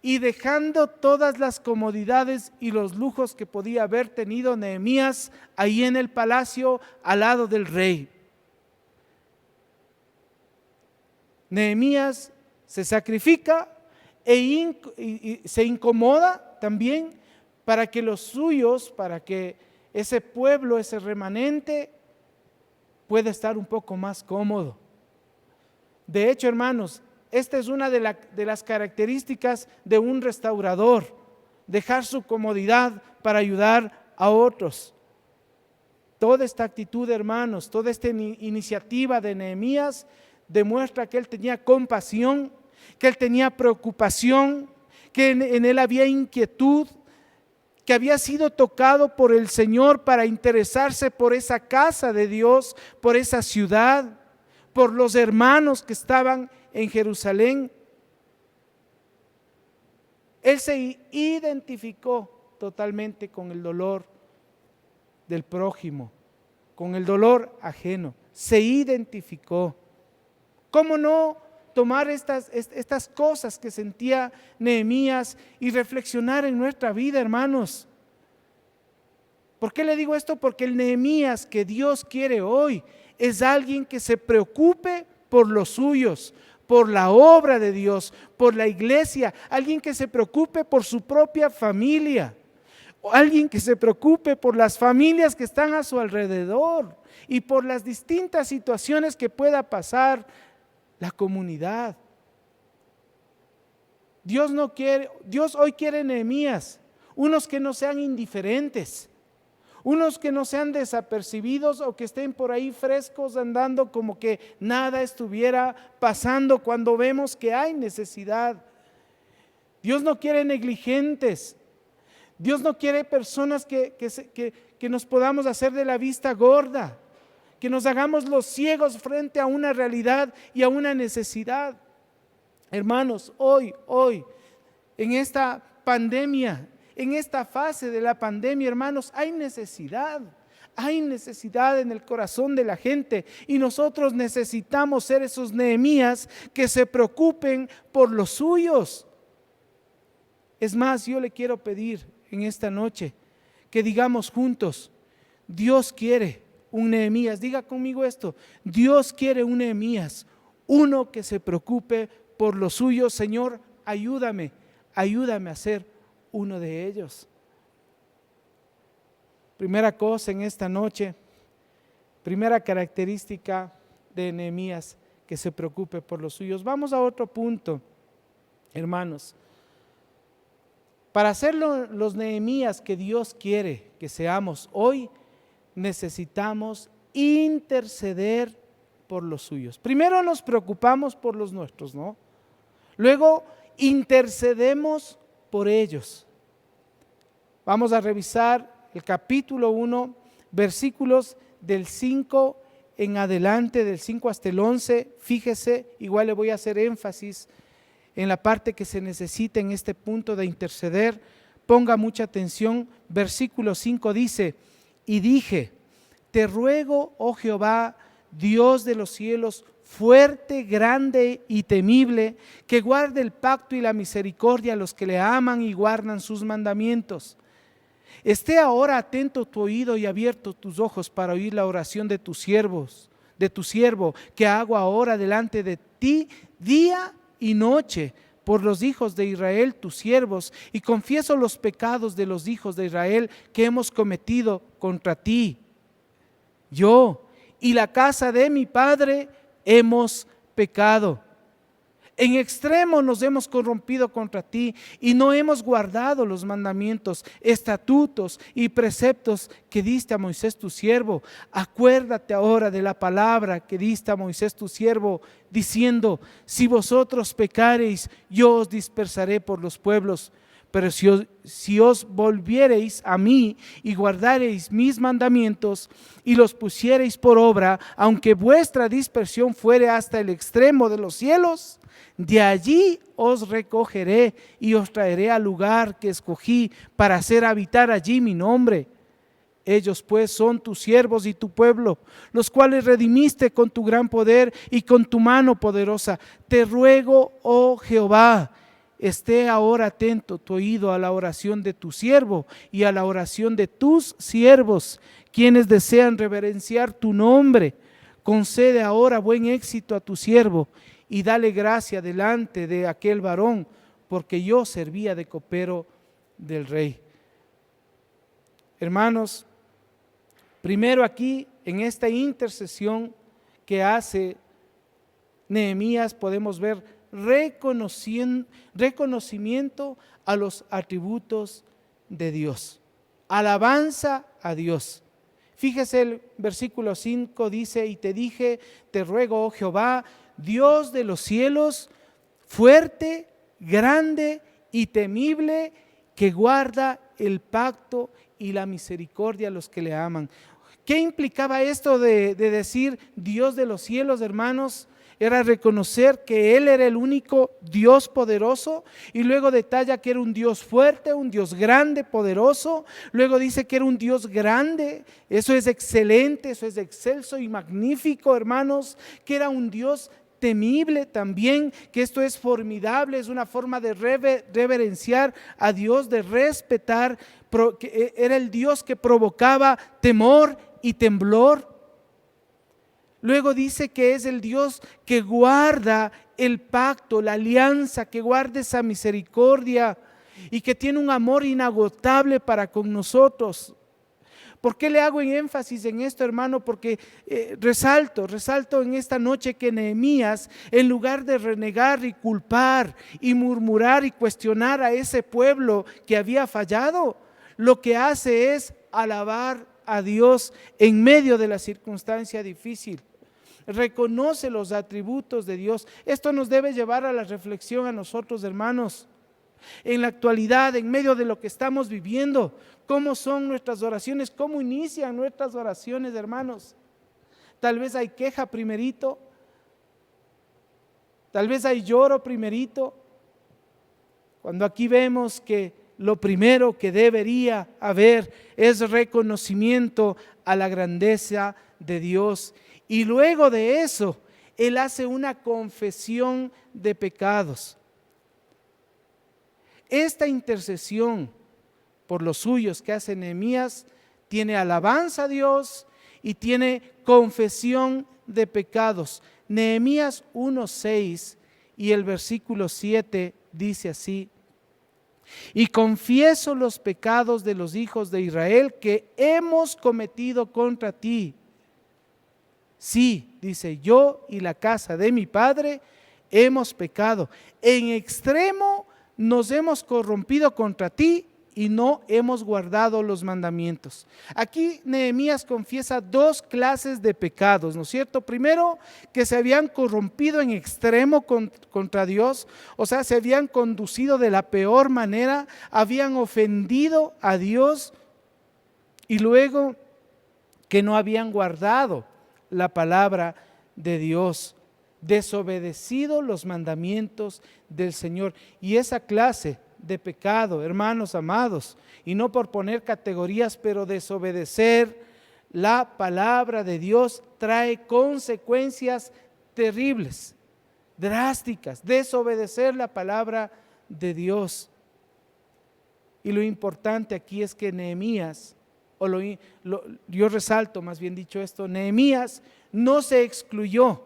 Speaker 4: y dejando todas las comodidades y los lujos que podía haber tenido Nehemías ahí en el palacio al lado del rey. Nehemías se sacrifica y se incomoda también para que los suyos, para que ese pueblo, ese remanente pueda estar un poco más cómodo. De hecho, hermanos, esta es una de las características de un restaurador: dejar su comodidad para ayudar a otros. Toda esta actitud, hermanos, toda esta iniciativa de Nehemías demuestra que él tenía compasión, que él tenía preocupación, que en él había inquietud, que había sido tocado por el Señor para interesarse por esa casa de Dios, por esa ciudad, por los hermanos que estaban en Jerusalén. Él se identificó totalmente con el dolor del prójimo, con el dolor ajeno. Se identificó. ¿Cómo no tomar estas cosas que sentía Nehemías y reflexionar en nuestra vida, hermanos? ¿Por qué le digo esto? Porque el Nehemías que Dios quiere hoy es alguien que se preocupe por los suyos, por la obra de Dios, por la iglesia, alguien que se preocupe por su propia familia, alguien que se preocupe por las familias que están a su alrededor y por las distintas situaciones que pueda pasar la comunidad. Dios hoy quiere Nehemías, unos que no sean indiferentes, unos que no sean desapercibidos o que estén por ahí frescos andando como que nada estuviera pasando cuando vemos que hay necesidad. Dios no quiere negligentes. Dios no quiere personas que nos podamos hacer de la vista gorda, que nos hagamos los ciegos frente a una realidad y a una necesidad. Hermanos, hoy, en esta pandemia, en esta fase de la pandemia, hermanos, hay necesidad en el corazón de la gente y nosotros necesitamos ser esos Nehemías que se preocupen por los suyos. Es más, yo le quiero pedir en esta noche que digamos juntos: Dios quiere un Nehemías. Diga conmigo esto: Dios quiere un Nehemías, uno que se preocupe por los suyos. Señor, ayúdame a ser uno de ellos. Primera cosa en esta noche, primera característica de Nehemías, que se preocupe por los suyos. Vamos a otro punto, hermanos. Para ser los Nehemías que Dios quiere que seamos hoy, necesitamos interceder por los suyos. Primero nos preocupamos por los nuestros, ¿no? Luego intercedemos por ellos. Vamos a revisar el capítulo 1, versículos del 5 en adelante, del 5 hasta el 11. Fíjese, igual le voy a hacer énfasis en la parte que se necesita en este punto de interceder. Ponga mucha atención. Versículo 5 dice: y dije, te ruego, oh Jehová, Dios de los cielos, fuerte, grande y temible, que guarde el pacto y la misericordia a los que le aman y guardan sus mandamientos. Esté ahora atento tu oído y abierto tus ojos para oír la oración de tus siervos, de tu siervo, que hago ahora delante de ti día y noche por los hijos de Israel, tus siervos, y confieso los pecados de los hijos de Israel que hemos cometido contra ti. Yo y la casa de mi padre hemos pecado. En extremo nos hemos corrompido contra ti y no hemos guardado los mandamientos, estatutos y preceptos que diste a Moisés tu siervo. Acuérdate ahora de la palabra que diste a Moisés tu siervo, diciendo: si vosotros pecareis, yo os dispersaré por los pueblos. Pero si os volviereis a mí y guardareis mis mandamientos y los pusiereis por obra, aunque vuestra dispersión fuere hasta el extremo de los cielos, de allí os recogeré y os traeré al lugar que escogí para hacer habitar allí mi nombre. Ellos pues son tus siervos y tu pueblo, los cuales redimiste con tu gran poder y con tu mano poderosa. Te ruego, oh Jehová, esté ahora atento tu oído a la oración de tu siervo y a la oración de tus siervos, quienes desean reverenciar tu nombre. Concede ahora buen éxito a tu siervo y dale gracia delante de aquel varón, porque yo servía de copero del rey. Hermanos, primero aquí en esta intercesión que hace Nehemías podemos ver reconocimiento a los atributos de Dios, alabanza a Dios. Fíjese el versículo 5 dice, y te dije, te ruego, oh Jehová, Dios de los cielos, fuerte, grande y temible, que guarda el pacto y la misericordia a los que le aman. ¿Qué implicaba esto de decir Dios de los cielos, hermanos? Era reconocer que Él era el único Dios poderoso, y luego detalla que era un Dios fuerte, un Dios grande, poderoso. Luego dice que era un Dios grande. Eso es excelente, eso es excelso y magnífico, hermanos. Que era un Dios temible también, que esto es formidable, es una forma de reverenciar a Dios, de respetar, que era el Dios que provocaba temor y temblor. Luego dice que es el Dios que guarda el pacto, la alianza, que guarda esa misericordia y que tiene un amor inagotable para con nosotros. ¿Por qué le hago énfasis en esto, hermano? Porque resalto en esta noche que Nehemías, en lugar de renegar y culpar y murmurar y cuestionar a ese pueblo que había fallado, lo que hace es alabar a Dios en medio de la circunstancia difícil. Reconoce los atributos de Dios. Esto nos debe llevar a la reflexión a nosotros, hermanos. En la actualidad, en medio de lo que estamos viviendo, ¿cómo son nuestras oraciones? ¿Cómo inician nuestras oraciones, hermanos? Tal vez hay queja primerito, tal vez hay lloro primerito, cuando aquí vemos que lo primero que debería haber es reconocimiento a la grandeza de Dios. Y luego de eso, él hace una confesión de pecados. Esta intercesión por los suyos que hace Nehemías tiene alabanza a Dios y tiene confesión de pecados. Nehemías 1:6 y el versículo 7 dice así: y confieso los pecados de los hijos de Israel que hemos cometido contra ti. Sí, dice, yo y la casa de mi padre hemos pecado. En extremo nos hemos corrompido contra ti y no hemos guardado los mandamientos. Aquí Nehemías confiesa dos clases de pecados, ¿no es cierto? Primero, que se habían corrompido en extremo contra Dios, o sea, se habían conducido de la peor manera, habían ofendido a Dios, y luego que no habían guardado la palabra de Dios, desobedecido los mandamientos del Señor. Y esa clase de pecado, hermanos amados, y no por poner categorías, pero desobedecer la palabra de Dios trae consecuencias terribles, drásticas. Desobedecer la palabra de Dios. Y lo importante aquí es que Nehemías, yo resalto más bien dicho esto, Nehemías no se excluyó.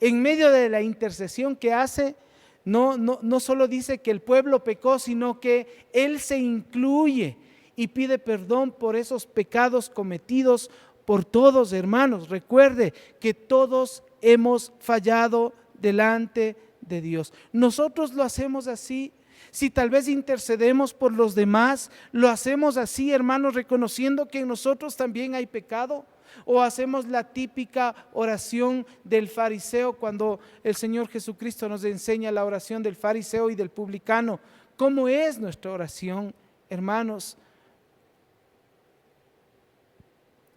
Speaker 4: En medio de la intercesión que hace, no solo dice que el pueblo pecó, sino que él se incluye y pide perdón por esos pecados cometidos por todos, hermanos. Recuerde que todos hemos fallado delante de Dios. Nosotros lo hacemos así. Si tal vez intercedemos por los demás, lo hacemos así, hermanos, reconociendo que en nosotros también hay pecado. O hacemos la típica oración del fariseo, cuando el Señor Jesucristo nos enseña la oración del fariseo y del publicano. ¿Cómo es nuestra oración, hermanos?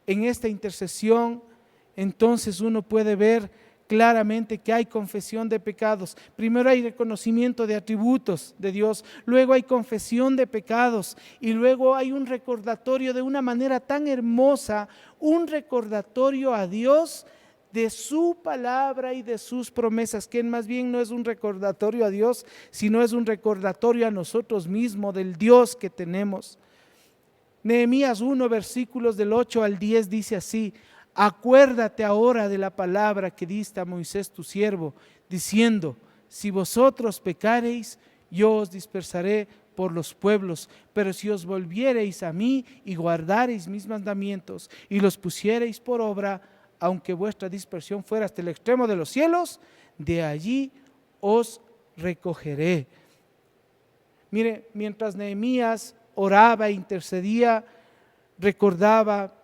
Speaker 4: En esta intercesión, entonces uno puede ver claramente que hay confesión de pecados. Primero hay reconocimiento de atributos de Dios, luego hay confesión de pecados y luego hay un recordatorio de una manera tan hermosa, un recordatorio a Dios de su palabra y de sus promesas, que más bien no es un recordatorio a Dios, sino es un recordatorio a nosotros mismos del Dios que tenemos. Nehemías 1, versículos del 8 al 10 dice así: acuérdate ahora de la palabra que diste a Moisés tu siervo, diciendo, si vosotros pecareis, yo os dispersaré por los pueblos, pero si os volviereis a mí y guardareis mis mandamientos y los pusiereis por obra, aunque vuestra dispersión fuera hasta el extremo de los cielos, de allí os recogeré. Mire, mientras Nehemías oraba e intercedía, recordaba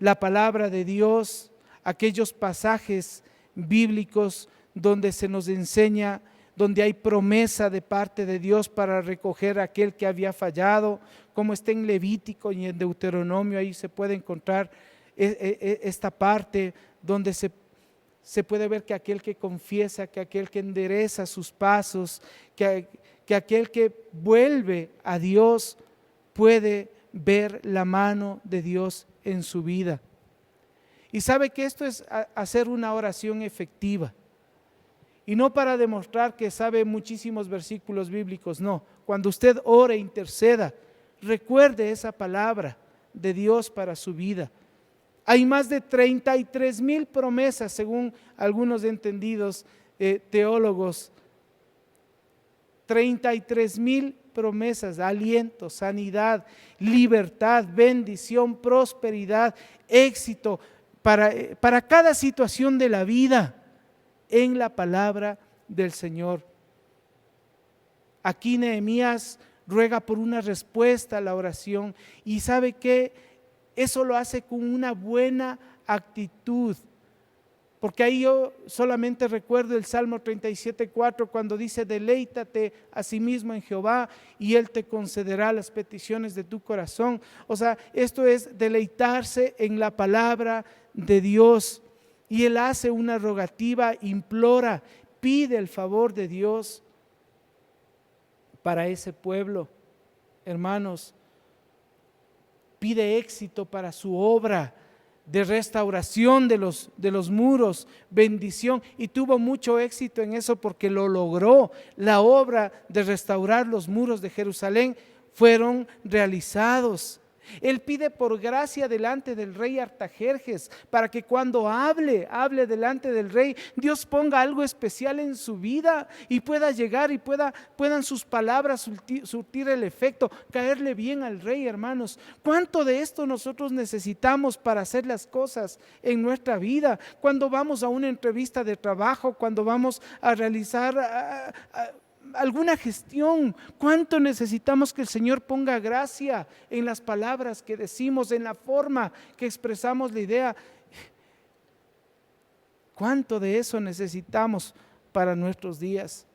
Speaker 4: la palabra de Dios, aquellos pasajes bíblicos donde se nos enseña, donde hay promesa de parte de Dios para recoger a aquel que había fallado, como está en Levítico y en Deuteronomio. Ahí se puede encontrar esta parte donde se puede ver que aquel que confiesa, que aquel que endereza sus pasos, que aquel que vuelve a Dios puede ver la mano de Dios en su vida. Y sabe que esto es hacer una oración efectiva. Y no para demostrar que sabe muchísimos versículos bíblicos, no. Cuando usted ore, interceda, recuerde esa palabra de Dios para su vida. Hay más de 33,000 promesas, según algunos entendidos teólogos. 33,000 promesas: aliento, sanidad, libertad, bendición, prosperidad, éxito para cada situación de la vida en la palabra del Señor. Aquí Nehemías ruega por una respuesta a la oración, y sabe que eso lo hace con una buena actitud, porque ahí yo solamente recuerdo el Salmo 37:4, cuando dice: deleítate a sí mismo en Jehová y Él te concederá las peticiones de tu corazón. O sea, esto es deleitarse en la palabra de Dios. Y él hace una rogativa, implora, pide el favor de Dios para ese pueblo. Hermanos, pide éxito para su obra de restauración de los muros, bendición, y tuvo mucho éxito en eso porque lo logró. La obra de restaurar los muros de Jerusalén fueron realizados. Él pide por gracia delante del rey Artajerjes, para que cuando hable delante del rey, Dios ponga algo especial en su vida y pueda llegar y puedan sus palabras surtir el efecto, caerle bien al rey. Hermanos, ¿cuánto de esto nosotros necesitamos para hacer las cosas en nuestra vida? Cuando vamos a una entrevista de trabajo, cuando vamos a realizar alguna gestión, ¿cuánto necesitamos que el Señor ponga gracia en las palabras que decimos, en la forma que expresamos la idea? ¿Cuánto de eso necesitamos para nuestros días?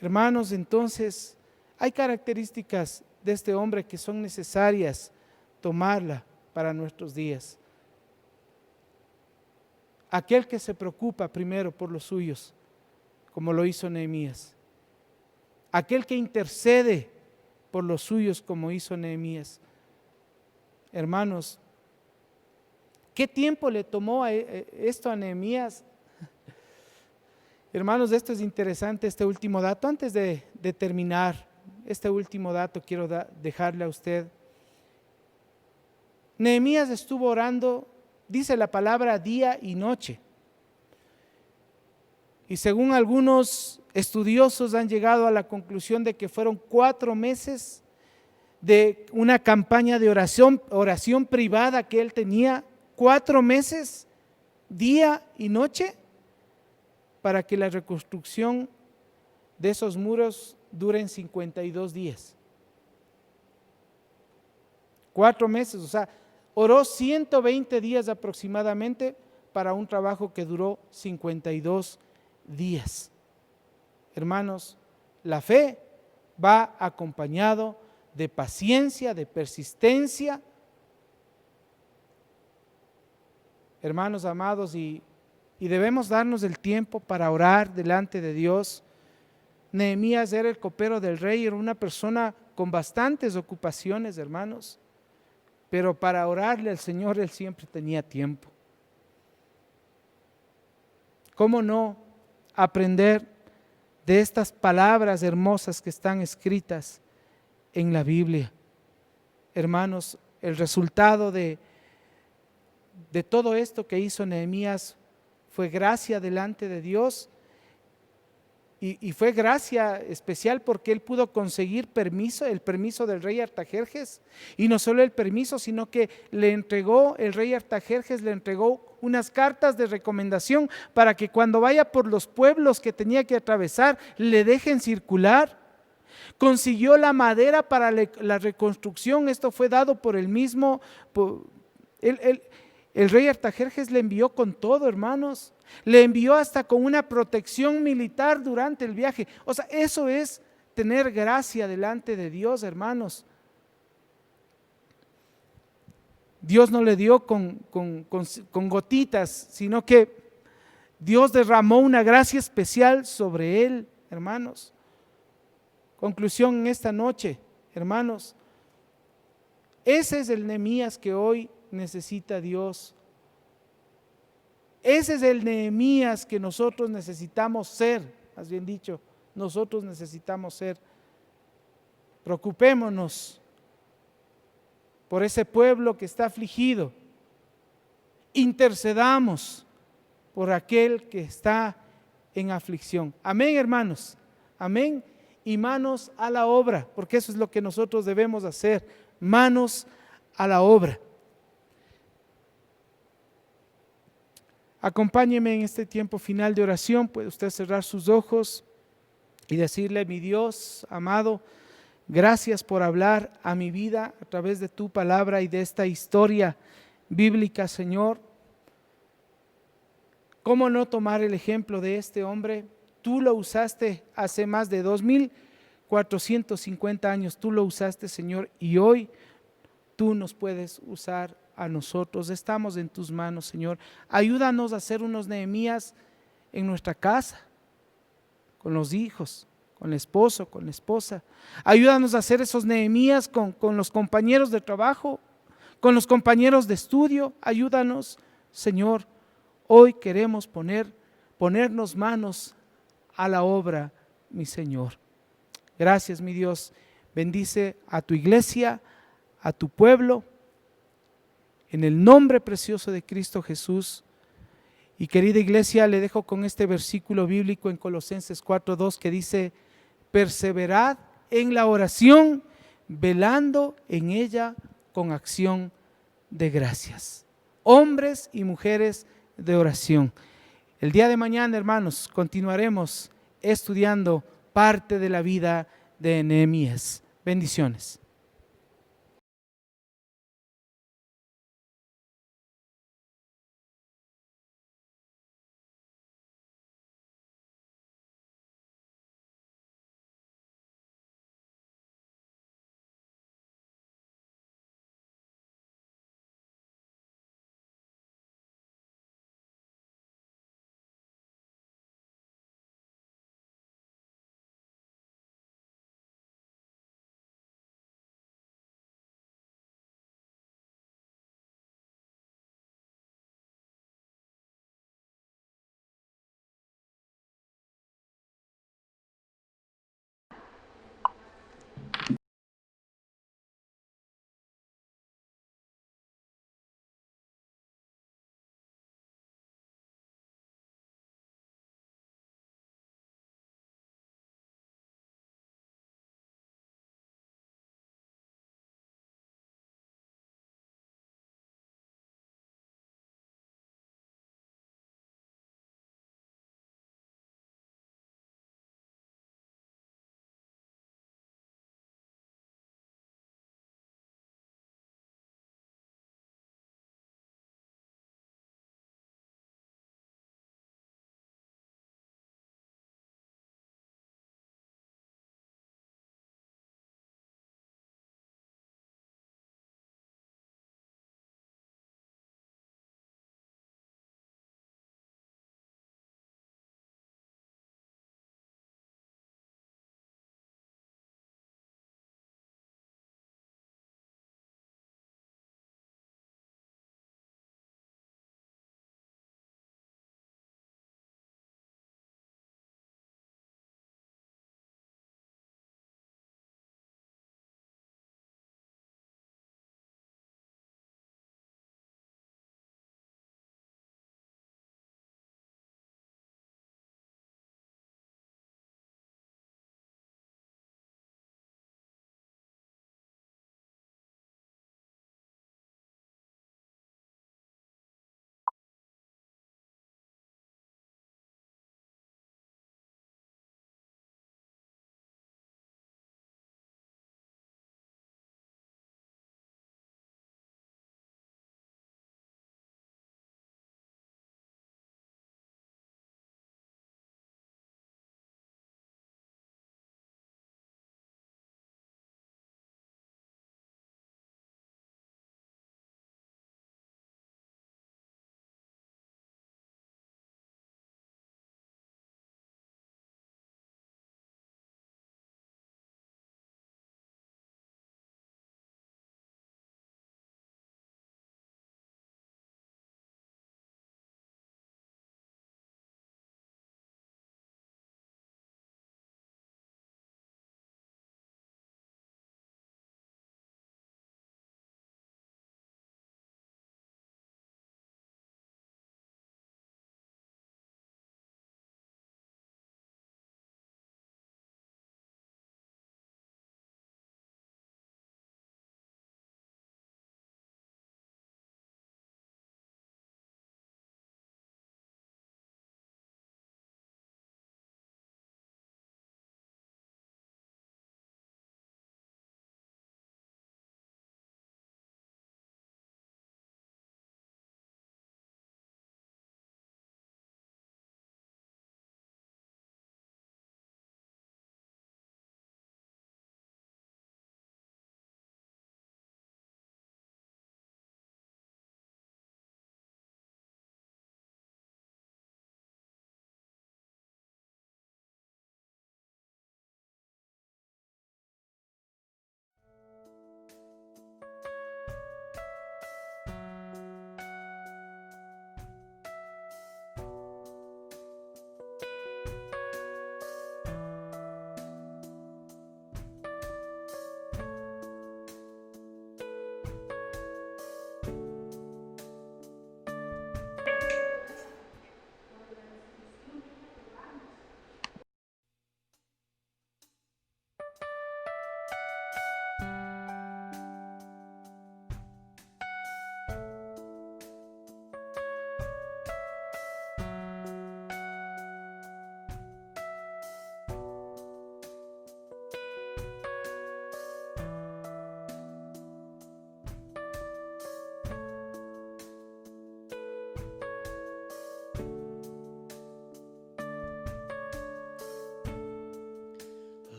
Speaker 4: Hermanos, entonces hay características de este hombre que son necesarias tomarla para nuestros días. Aquel que se preocupa primero por los suyos, como lo hizo Nehemías. Aquel que intercede por los suyos, como hizo Nehemías. Hermanos, ¿qué tiempo le tomó esto a Nehemías? Hermanos, esto es interesante, este último dato. Antes de terminar, este último dato quiero dejarle a usted. Nehemías estuvo orando, dice la palabra, día y noche. Y según algunos estudiosos han llegado a la conclusión de que fueron 4 meses de una campaña de oración privada que él tenía, 4 meses, día y noche, para que la reconstrucción de esos muros duren 52 días. 4 meses, o sea, oró 120 días aproximadamente para un trabajo que duró 52 días. Hermanos, la fe va acompañado de paciencia, de persistencia. Hermanos amados, y debemos darnos el tiempo para orar delante de Dios. Nehemías era el copero del rey, era una persona con bastantes ocupaciones, hermanos, pero para orarle al Señor él siempre tenía tiempo. ¿Cómo no aprender de estas palabras hermosas que están escritas en la Biblia? Hermanos, el resultado de todo esto que hizo Nehemías fue gracia delante de Dios, y fue gracia especial porque él pudo conseguir el permiso del rey Artajerjes, y no solo el permiso, sino que el rey Artajerjes le entregó unas cartas de recomendación para que cuando vaya por los pueblos que tenía que atravesar, le dejen circular. Consiguió la madera para la reconstrucción. Esto fue dado por el mismo El rey Artajerjes le envió con todo, hermanos. Le envió hasta con una protección militar durante el viaje. O sea, eso es tener gracia delante de Dios, hermanos. Dios no le dio con gotitas, sino que Dios derramó una gracia especial sobre él, hermanos. Conclusión en esta noche, hermanos. Ese es el Nehemías que hoy necesita Dios. Ese es el Nehemías que nosotros necesitamos ser, más bien dicho, nosotros necesitamos ser. Preocupémonos por ese pueblo que está afligido. Intercedamos por aquel que está en aflicción. Amén, hermanos. Amén. Y manos a la obra, porque eso es lo que nosotros debemos hacer. Manos a la obra. Acompáñeme en este tiempo final de oración. Puede usted cerrar sus ojos y decirle: mi Dios amado, gracias por hablar a mi vida a través de tu palabra y de esta historia bíblica, Señor. ¿Cómo no tomar el ejemplo de este hombre? Tú lo usaste hace más de 2450 años, tú lo usaste, Señor, y hoy tú nos puedes usar a nosotros. Estamos en tus manos, Señor. Ayúdanos a ser unos Nehemías en nuestra casa, con los hijos, con el esposo, con la esposa. Ayúdanos a ser esos Nehemías con los compañeros de trabajo, con los compañeros de estudio. Ayúdanos, Señor. Hoy queremos ponernos manos a la obra, mi Señor. Gracias, mi Dios. Bendice a tu iglesia, a tu pueblo, en el nombre precioso de Cristo Jesús. Y querida iglesia, le dejo con este versículo bíblico en Colosenses 4:2 que dice: perseverad en la oración, velando en ella con acción de gracias. Hombres y mujeres de oración. El día de mañana, hermanos, continuaremos estudiando parte de la vida de Nehemías. Bendiciones.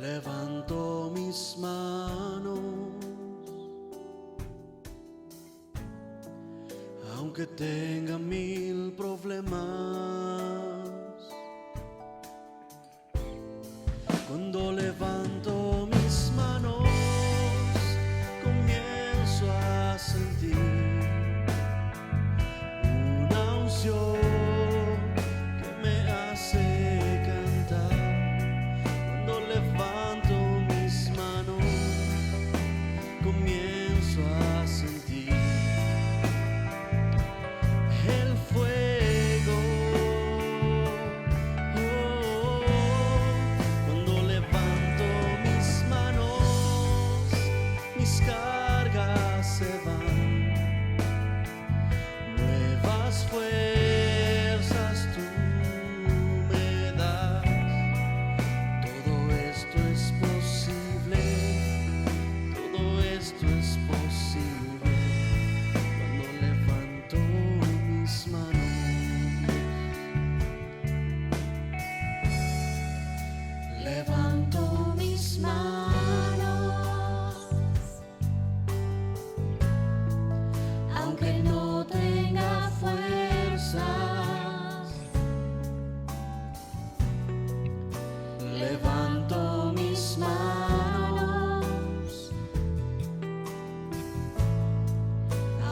Speaker 2: Levanto mis manos, aunque tenga 1000 problemas. Cuando levanto mis manos, comienzo a sentir una unción que me hace cantar. Cuando levanto mis manos, comienzo a sentir el fuego. Cuando levanto mis manos, mis cargas se van. Nuevas fuerzas tú me das. Todo esto es posible. Todo esto es posible. Cuando levanto mis manos, levanto mis manos, aunque no tenga fuerzas. Levanto mis manos,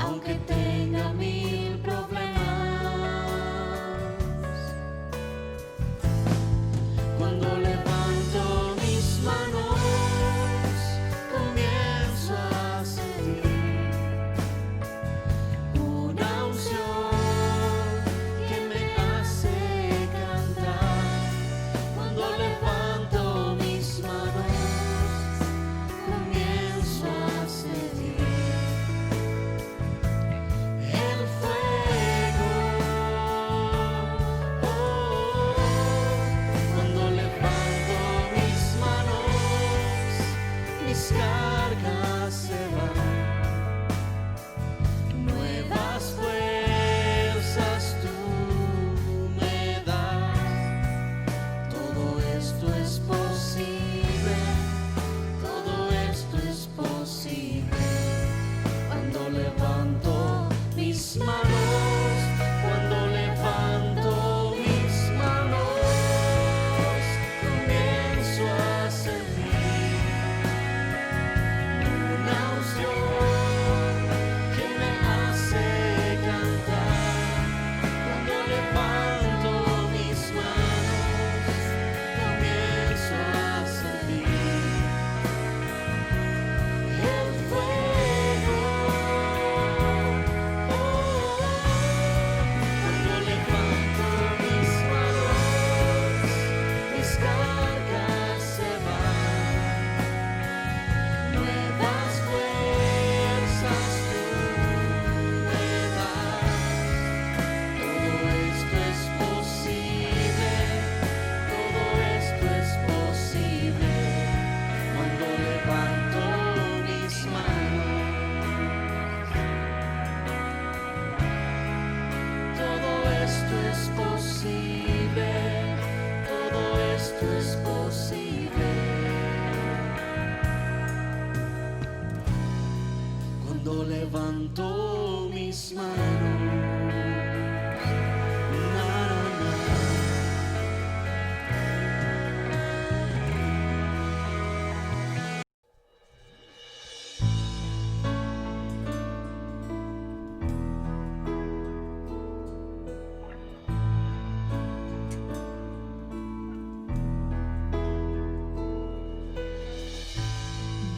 Speaker 2: aunque tenga 1000 problemas. Cuando levanto mis manos, comienzo a sentir una unción que me hace cantar. Cuando levanto mis manos, comienzo a sentir el fuego. Cuando levanto mis manos, mis cargas se van. Nuevas fuerzas tú me das. Todo esto es posible. Todo esto es posible. Cuando levanto mis manos, cuando levanto mis manos, comienzo a sentir una unción que me hace cantar. Cuando levanto mis manos, comienzo a sentir el fuego. Cuando levanto mis manos, mis cargas se van. Nuevas fuerzas tú me das. Todo esto es posible. Todo esto es posible. Cuando levanto mis manos, todo esto es posible. Todo esto es posible. Cuando levanto mis manos, na, na, na.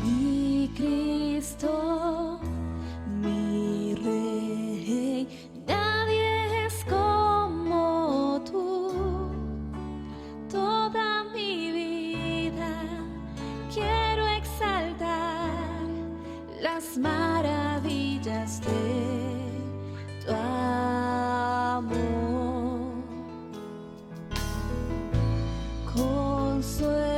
Speaker 5: Mi Cristo, mi Rey, nadie es como tú. Toda mi vida quiero exaltar las maravillas de tu amor. Consuelo